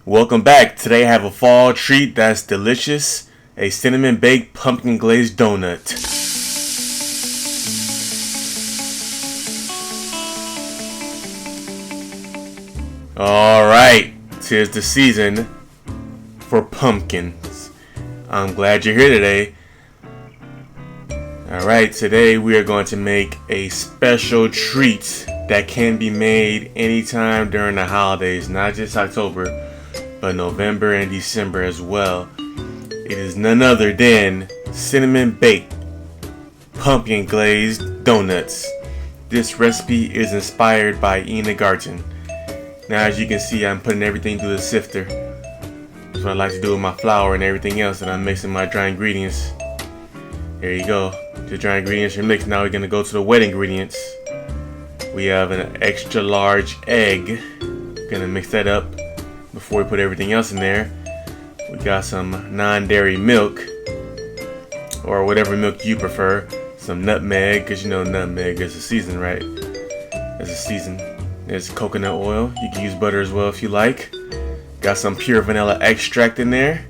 Welcome back. Today I have a fall treat that's delicious. A cinnamon baked pumpkin glazed donut. Alright, tis the season for pumpkins. I'm glad you're here today. Alright, today we are going to make a special treat that can be made anytime during the holidays, not just October, but November and December as well. It is none other than cinnamon baked pumpkin glazed donuts. This recipe is inspired by Ina Garten. Now, as you can see, I'm putting everything through the sifter. That's what I like to do with my flour and everything else that I'm mixing my dry ingredients. There you go. The dry ingredients are mixed. Now we're going to go to the wet ingredients. We have an extra large egg. Gonna mix that up before we put everything else in there. We got some non-dairy milk, or whatever milk you prefer. Some nutmeg, because you know nutmeg is a season, right? It's a season. There's coconut oil. You can use butter as well if you like. Got some pure vanilla extract in there.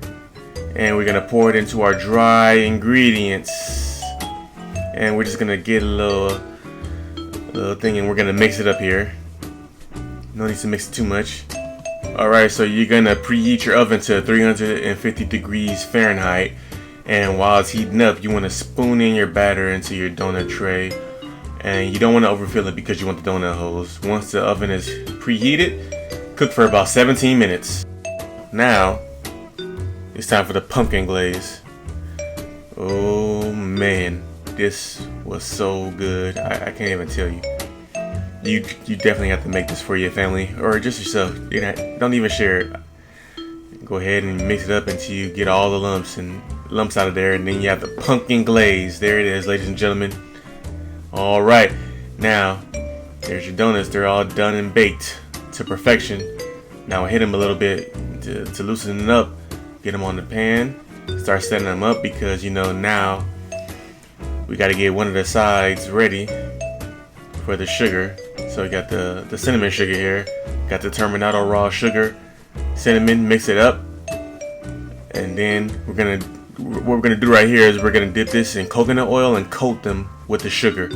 And we're gonna pour it into our dry ingredients. And we're just gonna get a little thing, and we're gonna mix it up here. No need to mix it too much. Alright, so you're gonna preheat your oven to 350 degrees Fahrenheit, and while it's heating up, you want to spoon in your batter into your donut tray, and you don't want to overfill it because you want the donut holes. Once the oven is preheated, cook for about 17 minutes. Now it's time for the pumpkin glaze. Oh man, this was so good. I can't even tell you. You definitely have to make this for your family or just yourself. Don't even share it. Go ahead and mix it up until you get all the lumps out of there, and then you have the pumpkin glaze. There it is, ladies and gentlemen. All right, now there's your donuts. They're all done and baked to perfection. Now I hit them a little bit to loosen them up. Get them on the pan. Start setting them up because now we got to get one of the sides ready for the sugar. So we got the cinnamon sugar here, got the terminato raw sugar, cinnamon, mix it up, and then what we're gonna do right here is we're gonna dip this in coconut oil and coat them with the sugar.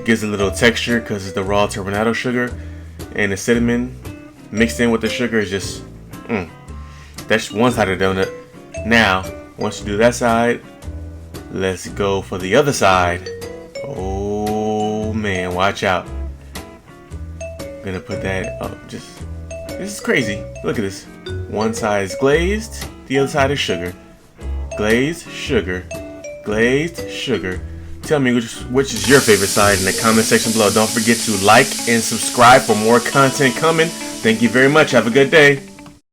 Gives a little texture because it's the raw terminato sugar, and the cinnamon mixed in with the sugar is just that's one side of the donut. Now once you do that side, let's go for the other side. Oh man, watch out. I'm gonna put that up. This is crazy. Look at this. One side is glazed, the other side is sugar. Glazed, sugar. Glazed, sugar. Tell me which is your favorite side in the comment section below. Don't forget to like and subscribe for more content coming. Thank you very much. Have a good day.